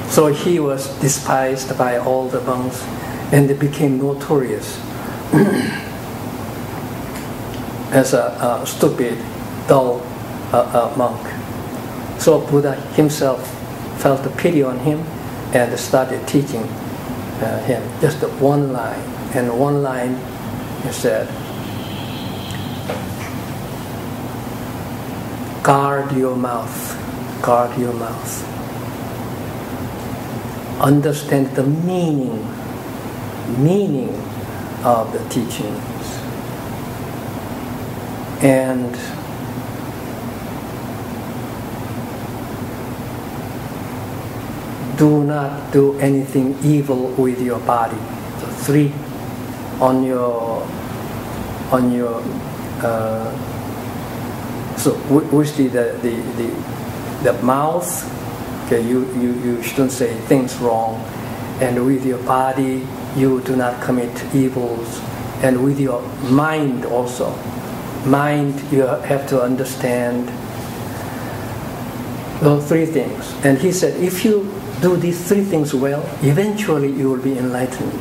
So he was despised by all the monks, and he became notorious as a stupid, dull monk. So Buddha himself felt pity on him and started teaching him just one line. And one line he said, guard your mouth, guard your mouth. Understand the meaning of the teachings. And do not do anything evil with your body. So 3 on your so with the mouth, okay, you shouldn't say things wrong, and with your body you do not commit evils, and with your mind also. Mind, you have to understand those 3 things. And he said, if you do these 3 things well, eventually you will be enlightened.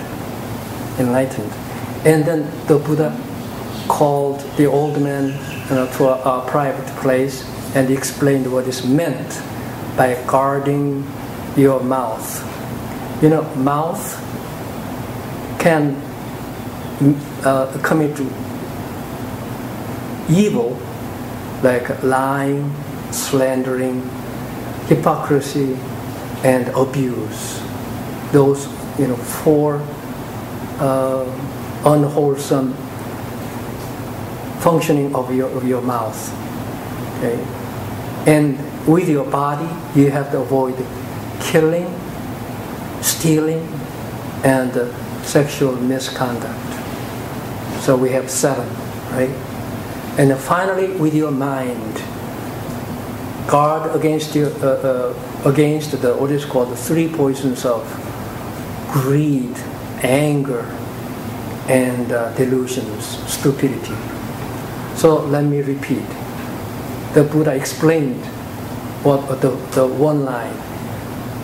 And then the Buddha called the old man to a private place and explained what is meant by guarding your mouth. Mouth can commit evil like lying, slandering, hypocrisy, and abuse. Those 4 unwholesome functioning of your mouth. Okay? And with your body, you have to avoid killing, stealing, and sexual misconduct. So we have 7, right? And then finally, with your mind, guard against what is called the 3 poisons of greed, anger, and delusions, stupidity. So let me repeat. The Buddha explained what the one line.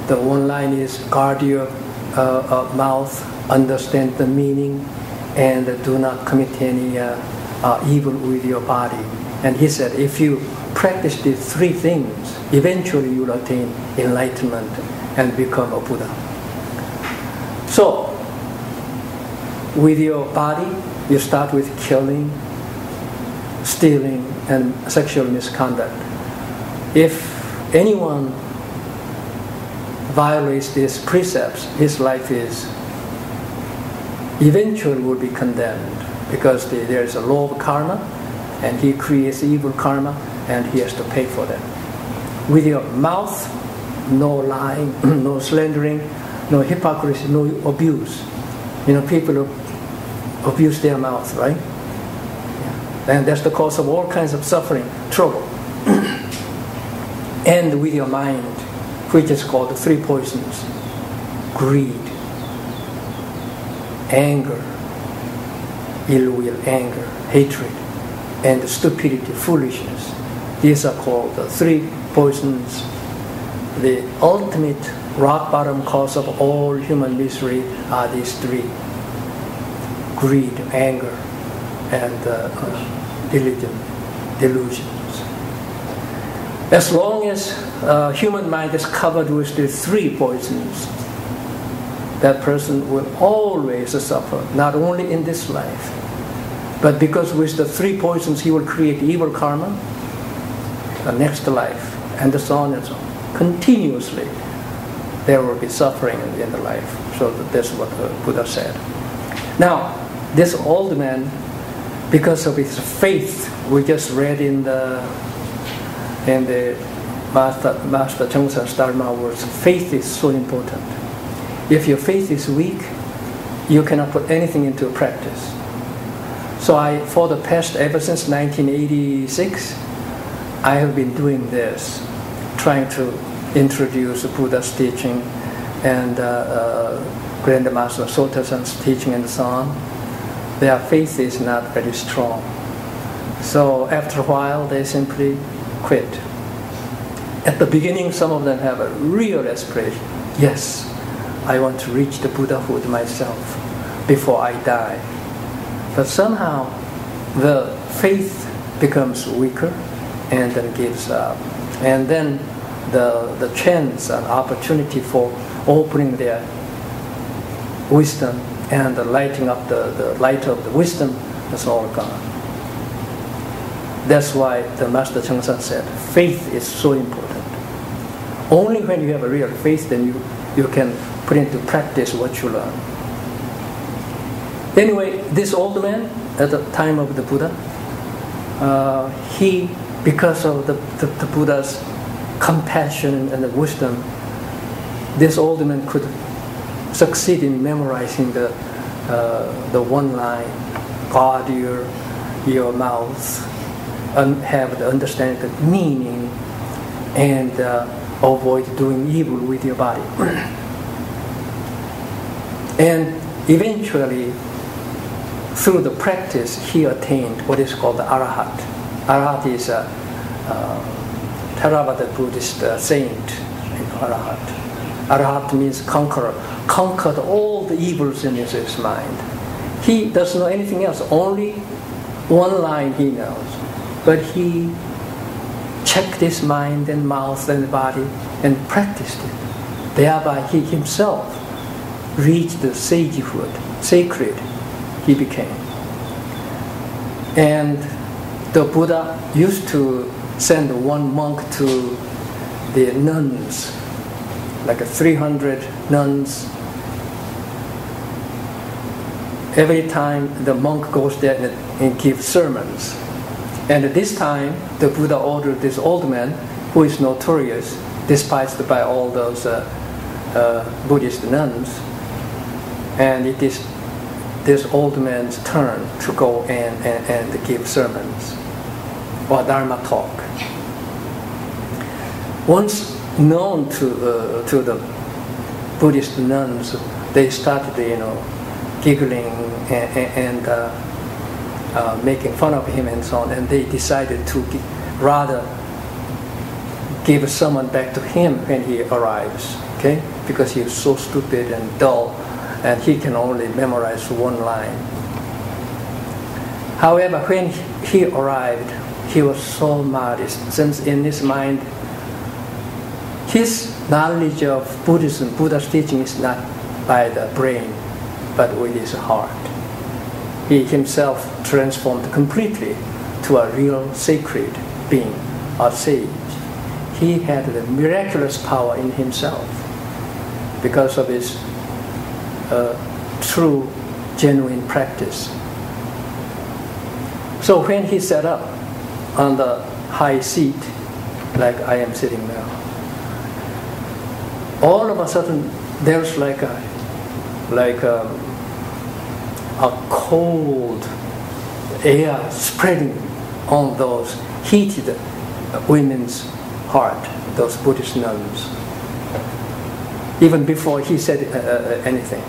The one line is guard your mouth, understand the meaning, and do not commit any evil with your body. And he said, if you practice these 3 things, eventually you will attain enlightenment and become a Buddha. So, with your body, you start with killing, stealing, and sexual misconduct. If anyone violates these precepts, his life is eventually will be condemned, because there is a law of karma, and he creates evil karma, and he has to pay for that. With your mouth, no lying, no slandering, no hypocrisy, no abuse. People abuse their mouth, right? Yeah. And that's the cause of all kinds of suffering, trouble. And with your mind, which is called the 3 poisons: greed, anger, ill will, anger, hatred, and stupidity, foolishness. These are called the 3 poisons. The ultimate rock bottom cause of all human misery are these 3: greed, anger, and delusions. As long as human mind is covered with the 3 poisons, that person will always suffer, not only in this life, but because with the 3 poisons he will create evil karma, the next life, and so on and so on. Continuously, there will be suffering in the life. So that's what the Buddha said. Now, this old man, because of his faith, we just read in the Master Chung's Dharma words, faith is so important. If your faith is weak, you cannot put anything into practice. So for the past, ever since 1986, I have been doing this, trying to introduce Buddha's teaching and Grandmaster Sotasan's teaching and so on. Their faith is not very strong. So after a while, they simply quit. At the beginning, some of them have a real aspiration. yes, I want to reach the Buddhahood myself before I die. But somehow the faith becomes weaker and then gives up. And then the chance and opportunity for opening their wisdom and lighting up the light of the wisdom is all gone. That's why the Master Chung said, faith is so important. Only when you have a real faith, then you can put into practice what you learn. Anyway, this old man at the time of the Buddha, he, because of the Buddha's compassion and the wisdom, this old man could succeed in memorizing the one line, guard your mouth, and have the understanding the meaning, and avoid doing evil with your body. And eventually, through the practice, he attained what is called the Arahat. Arahat is a Theravada Buddhist saint. Arahat. Arahat means conqueror. Conquered all the evils in his mind. He doesn't know anything else. Only one line he knows. But he checked his mind and mouth and body and practiced it. Thereby he himself reached the sagehood, sacred he became. And the Buddha used to send one monk to the nuns, like 300 nuns. Every time the monk goes there and gives sermons. And this time, the Buddha ordered this old man, who is notorious, despised by all those Buddhist nuns, and it is this old man's turn to go and give sermons or Dharma talk. Once known to the Buddhist nuns, they started, giggling and making fun of him and so on, and they decided to rather give someone back to him when he arrives, okay? Because he is so stupid and dull, and he can only memorize one line. However, when he arrived, he was so modest, since in his mind, his knowledge of Buddhism, Buddha's teaching is not by the brain, but with his heart. He himself transformed completely to a real sacred being, a sage. He had the miraculous power in himself because of his true, genuine practice. So when he sat up on the high seat, like I am sitting now, all of a sudden there's like a cold air spreading on those heated women's heart, those Buddhist nuns, even before he said anything.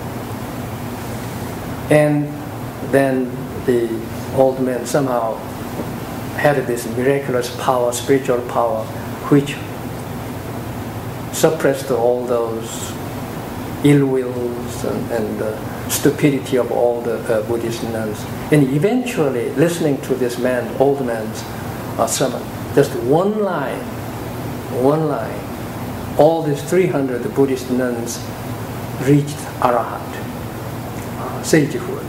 And then the old man somehow had this miraculous power, spiritual power, which suppressed all those ill wills and stupidity of all the Buddhist nuns. And eventually, listening to this old man's sermon, just one line, all these 300 Buddhist nuns reached Arahat, sagehood.